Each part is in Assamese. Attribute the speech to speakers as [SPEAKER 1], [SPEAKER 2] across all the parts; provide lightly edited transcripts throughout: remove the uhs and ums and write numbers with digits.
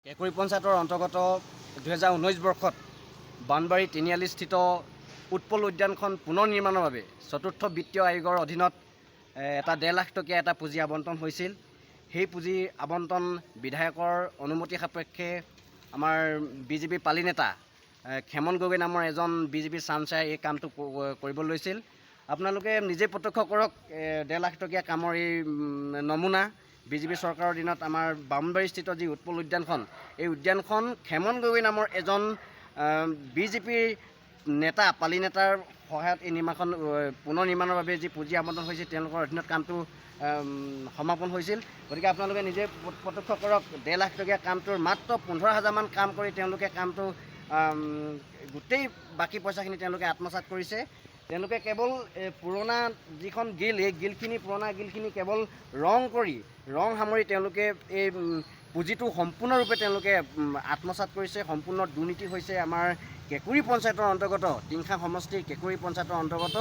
[SPEAKER 1] কেঁকুৰি পঞ্চায়তৰ অন্তৰ্গত 2019 বৰ্ষত বানবাৰী তিনিআলিস্থিত উৎপল উদ্যানখন পুনৰ নিৰ্মাণৰ বাবে চতুৰ্থ বিত্তীয় আয়োগৰ অধীনত এটা 1.5 লাখ টকীয়া এটা পুঁজি আবণ্টন হৈছিল। সেই পুঁজি আবণ্টন বিধায়কৰ অনুমতি সাপেক্ষে আমাৰ বিজেপি পালি নেতা খেমন গগৈ নামৰ এজন বিজেপি চামচাই এই কামটো কৰিব লৈছিল। আপোনালোকে নিজে প্ৰত্যক্ষ কৰক 1.5 লাখ টকীয়া কামৰ এই নমুনা। বিজেপি চৰকাৰৰ দিনত আমাৰ বামবাৰীস্থিত যি উৎপল উদ্যানখন, এই উদ্যানখন খেমন গগৈ নামৰ এজন বিজেপিৰ নেতা পালি নেতাৰ সহায়ত এই নিৰ্মাণখন পুনৰ নিৰ্মাণৰ বাবে যি পুঁজি আবণ্টন হৈছিল তেওঁলোকৰ অধীনত কামটো সমাপন হৈছিল। গতিকে আপোনালোকে নিজে প্ৰত্যক্ষ কৰক 1.5 লাখ টকীয়া কামটোৰ মাত্ৰ 15,000 মান কাম কৰি তেওঁলোকে কামটো গোটেই বাকী পইচাখিনি তেওঁলোকে আত্মসাৎ কৰিছে। তেওঁলোকে কেৱল পুৰণা যিখন গিল, এই গিলখিনি পুৰণা গিলখিনি কেৱল ৰং সামৰি তেওঁলোকে এই পুঁজিটো সম্পূৰ্ণৰূপে তেওঁলোকে আত্মসাৎ কৰিছে। সম্পূৰ্ণ দুৰ্নীতি হৈছে আমাৰ কেঁকুৰি পঞ্চায়তৰ অন্তৰ্গত, টিংখাং সমষ্টিৰ কেঁকুৰি পঞ্চায়তৰ অন্তৰ্গত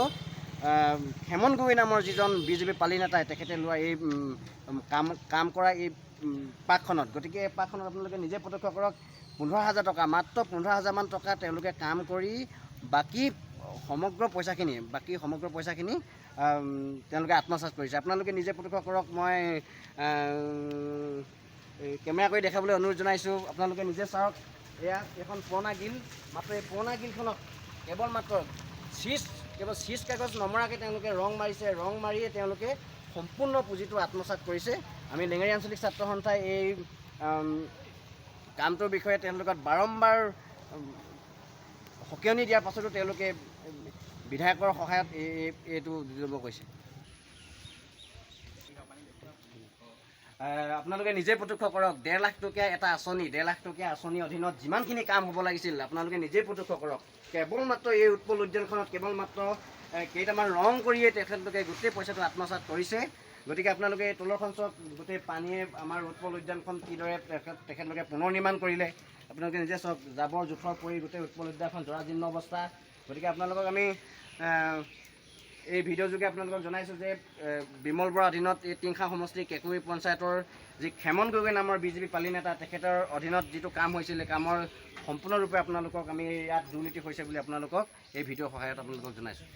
[SPEAKER 1] খেমন গগৈ নামৰ যিজন বিজেপি পালি নেতাই তেখেতে লোৱা এই কাম কৰা এই পাকখনত। গতিকে এই পাকখনত আপোনালোকে নিজে প্ৰত্যক্ষ কৰক 15,000 টকা, মাত্ৰ 15,000 মান টকা তেওঁলোকে কাম কৰি বাকী সমগ্ৰ পইচাখিনি তেওঁলোকে আত্মসাৎ কৰিছে। আপোনালোকে নিজে প্ৰত্যক্ষ কৰক। মই কেমেৰা কৰি দেখাবলৈ অনুৰোধ জনাইছোঁ। আপোনালোকে নিজে চাওক। এয়া এখন পুৰণা গিল, মাত্ৰ এই পুৰণা গিলখনত কেৱল চিজ কাগজ নমৰাকৈ তেওঁলোকে ৰং মাৰিছে। ৰং মাৰিয়ে তেওঁলোকে সম্পূৰ্ণ পুঁজিটো আত্মসাৎ কৰিছে। আমি লেঙেৰী আঞ্চলিক ছাত্ৰ সন্থাই এই কামটোৰ বিষয়ে তেওঁলোকক বাৰম্বাৰ সকিয়নি দিয়াৰ পাছতো তেওঁলোকে বিধায়কৰ সহায়ত এইটো ল'ব কৈছে। আপোনালোকে নিজে প্ৰত্যক্ষ কৰক। 1.5 লাখ টকীয়া এটা আঁচনি, 1.5 লাখ টকীয়া আঁচনিৰ অধীনত যিমানখিনি কাম হ'ব লাগিছিল আপোনালোকে নিজে প্ৰত্যক্ষ কৰক। কেৱল মাত্ৰ এই উৎপল উদ্যানখনত কেৱল মাত্ৰ কেইটামান ৰং কৰিয়ে তেখেতলোকে গোটেই পইচাটো আত্মসাৎ কৰিছে। গতিকে আপোনালোকে এই তলৰখন চাওক, গোটেই পানীয়ে আমাৰ উৎপল উদ্যানখন কিদৰে তেখেতলোকে পুনৰ নিৰ্মাণ কৰিলে আপোনালোকে নিজে চাওক। জাবৰ জোঁথৰ পৰি গোটেই উৎপল উদ্যানখন জৰাজীৰ্ণ অৱস্থা। গতিকে আপোনালোকক আমি এই ভিডিঅ' যোগে আপোনালোকক জনাইছোঁ যে বিমল বৰাৰ অধীনত এই টিংখাং সমষ্টিৰ কেঁকুৰি পঞ্চায়তৰ যি খেমন গগৈ নামৰ বিজেপি পালি নেতা তেখেতৰ অধীনত যিটো কাম হৈছিল, এই কামৰ সম্পূৰ্ণৰূপে আপোনালোকক আমি ইয়াত দুৰ্নীতি হৈছে বুলি আপোনালোকক এই ভিডিঅ'ৰ সহায়ত আপোনালোকক জনাইছোঁ।